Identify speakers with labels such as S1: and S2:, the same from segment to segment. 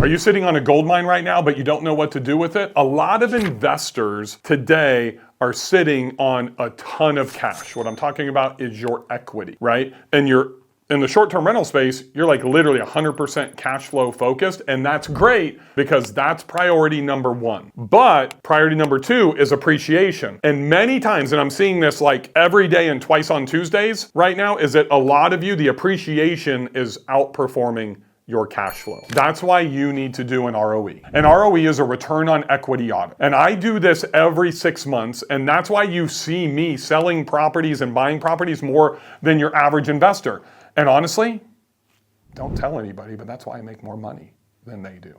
S1: Are you sitting on a gold mine right now, but you don't know what to do with it? A lot of investors today are sitting on a ton of cash. What I'm talking about is your equity, right? And you're in the short-term rental space, you're like literally 100% cash flow focused, and that's great because that's priority number one. But priority number two is appreciation. And many times, and I'm seeing this like every day and twice on Tuesdays right now, is that a lot of you, the appreciation is outperforming your cash flow. That's why you need to do an ROE. An ROE is a return on equity audit. And I do this every 6 months, and that's why you see me selling properties and buying properties more than your average investor. And honestly, don't tell anybody, but that's why I make more money than they do.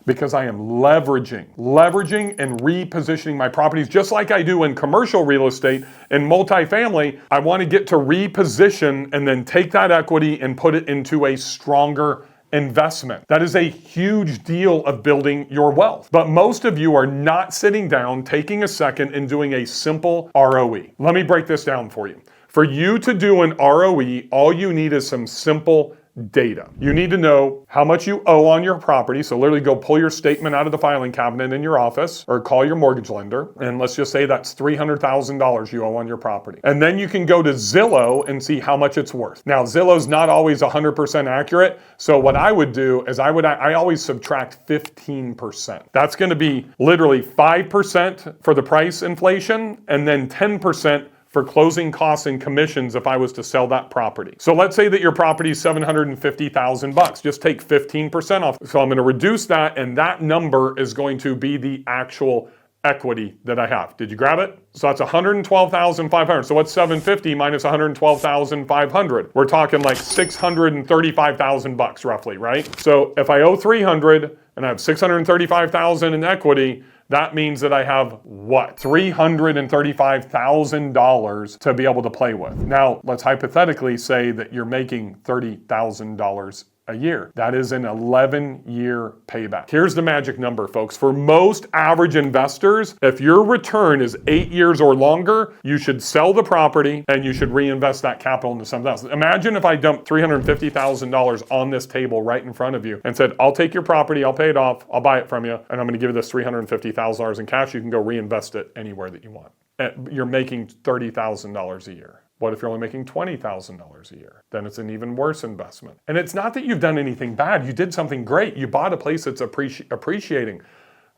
S1: Because I am leveraging and repositioning my properties just like I do in commercial real estate and multifamily. I want to get to reposition and then take that equity and put it into a stronger investment. That is a huge deal of building your wealth. But most of you are not sitting down, taking a second and doing a simple ROE. Let me break this down for you. For you to do an ROE, all you need is some simple data. You need to know how much you owe on your property. So literally go pull your statement out of the filing cabinet in your office or call your mortgage lender. And let's just say that's $300,000 you owe on your property. And then you can go to Zillow and see how much it's worth. Now, Zillow's not always 100% accurate. So what I would do is I always subtract 15%. That's going to be literally 5% for the price inflation and then 10% for closing costs and commissions if I was to sell that property. So let's say that your property is $750,000. Just take 15% off. So I'm going to reduce that, and that number is going to be the actual equity that I have. Did you grab it? So that's $112,500. So what's 750 minus $112,500? We're talking like $635,000 roughly, right? So if I owe 300 and I have 635,000 in equity, that means that I have what? $335,000 to be able to play with. Now, let's hypothetically say that you're making $30,000 a year. That is an 11-year payback. Here's the magic number, folks. For most average investors, if your return is 8 years or longer, you should sell the property and you should reinvest that capital into something else. Imagine if I dumped $350,000 on this table right in front of you and said, I'll take your property, I'll pay it off, I'll buy it from you, and I'm going to give you this $350,000 in cash. You can go reinvest it anywhere that you want. You're making $30,000 a year. What if you're only making $20,000 a year? Then it's an even worse investment. And it's not that you've done anything bad. You did something great. You bought a place that's appreciating.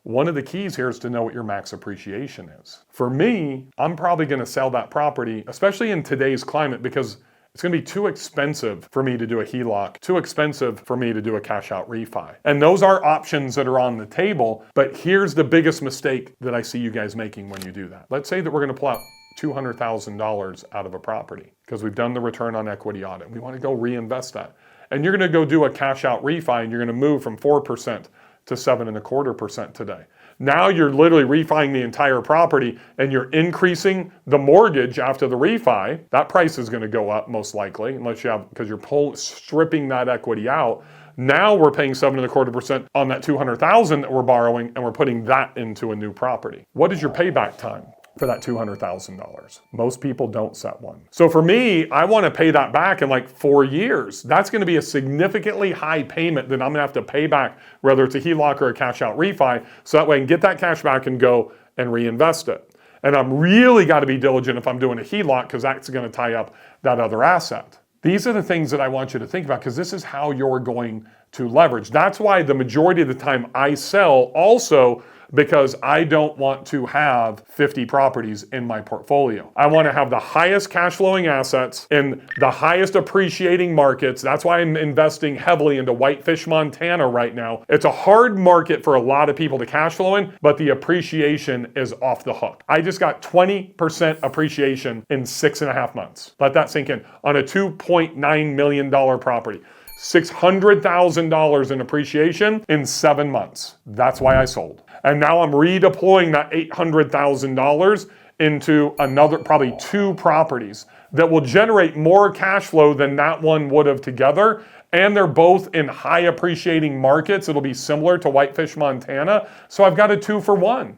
S1: One of the keys here is to know what your max appreciation is. For me, I'm probably going to sell that property, especially in today's climate, because it's going to be too expensive for me to do a HELOC, too expensive for me to do a cash out refi. And those are options that are on the table. But here's the biggest mistake that I see you guys making when you do that. Let's say that we're going to pull out $200,000 out of a property because we've done the return on equity audit. We want to go reinvest that. And you're going to go do a cash out refi and you're going to move from 4% to 7.25% today. Now you're literally refining the entire property and you're increasing the mortgage after the refi. That price is going to go up most likely unless you have, because you're stripping that equity out. Now we're paying 7.25% on that $200,000 that we're borrowing and we're putting that into a new property. What is your payback time for that $200,000? Most people don't set one. So for me, I want to pay that back in like 4 years. That's going to be a significantly high payment that I'm going to have to pay back, whether it's a HELOC or a cash out refi, so that way I can get that cash back and go and reinvest it. And I'm really got to be diligent if I'm doing a HELOC because that's going to tie up that other asset. These are the things that I want you to think about because this is how you're going to leverage. That's why the majority of the time I sell also, because I don't want to have 50 properties in my portfolio. I want to have the highest cash flowing assets in the highest appreciating markets. That's why I'm investing heavily into Whitefish, Montana right now. It's a hard market for a lot of people to cash flow in, but the appreciation is off the hook. I just got 20% appreciation in 6.5 months. Let that sink in on a $2.9 million property. $600,000 in appreciation in 7 months. That's why I sold. And now I'm redeploying that $800,000 into another, probably 2 properties that will generate more cash flow than that one would have together. And they're both in high appreciating markets. It'll be similar to Whitefish, Montana. So I've got a 2-for-1.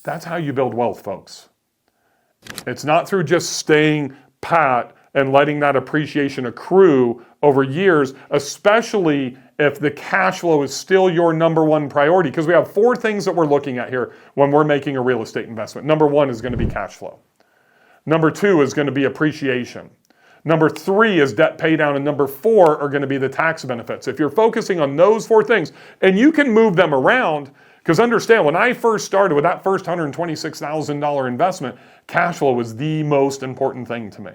S1: That's how you build wealth, folks. It's not through just staying pat and letting that appreciation accrue over years, especially if the cash flow is still your number one priority, because we have 4 things that we're looking at here when we're making a real estate investment. Number 1 is going to be cash flow. Number 2 is going to be appreciation. Number 3 is debt pay down, and number 4 are going to be the tax benefits. If you're focusing on those 4 things, and you can move them around, because understand, when I first started with that first $126,000 investment, cash flow was the most important thing to me.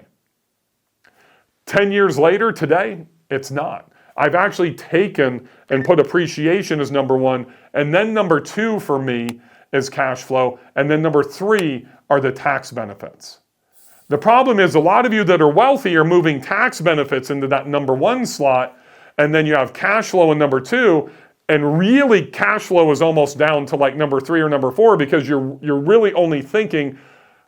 S1: 10 years later, today, it's not. I've actually taken and put appreciation as number 1, and then number 2 for me is cash flow, and then number 3 are the tax benefits. The problem is a lot of you that are wealthy are moving tax benefits into that number 1 slot, and then you have cash flow in number 2, and really cash flow is almost down to like number 3 or number 4 because you're really only thinking,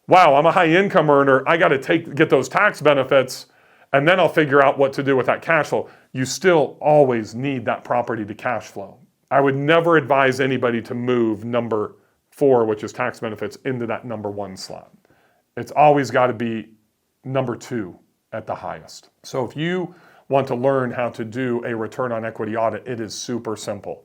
S1: wow, I'm a high income earner, I got to get those tax benefits, and then I'll figure out what to do with that cash flow. You still always need that property to cash flow. I would never advise anybody to move number 4, which is tax benefits, into that number 1 slot. It's always got to be number 2 at the highest. So if you want to learn how to do a return on equity audit, it is super simple.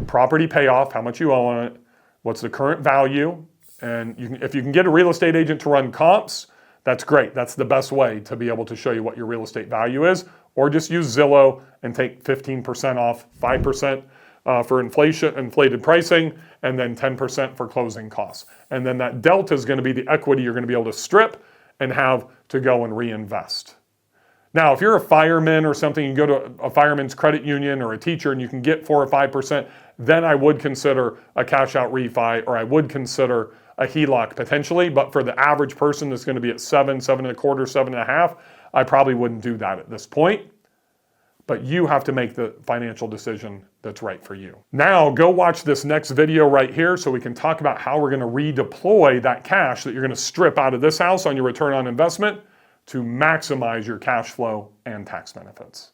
S1: Property payoff, how much you owe on it, what's the current value, and if you can get a real estate agent to run comps, that's great. That's the best way to be able to show you what your real estate value is, or just use Zillow and take 15% off, 5% for inflated pricing, and then 10% for closing costs. And then that delta is going to be the equity you're going to be able to strip and have to go and reinvest. Now, if you're a fireman or something, you go to a fireman's credit union or a teacher and you can get 4 or 5%, then I would consider a cash out refi, or I would consider a HELOC potentially. But for the average person that's going to be at 7, 7.25, 7.5, I probably wouldn't do that at this point. But you have to make the financial decision that's right for you. Now, go watch this next video right here so we can talk about how we're going to redeploy that cash that you're going to strip out of this house on your return on investment to maximize your cash flow and tax benefits.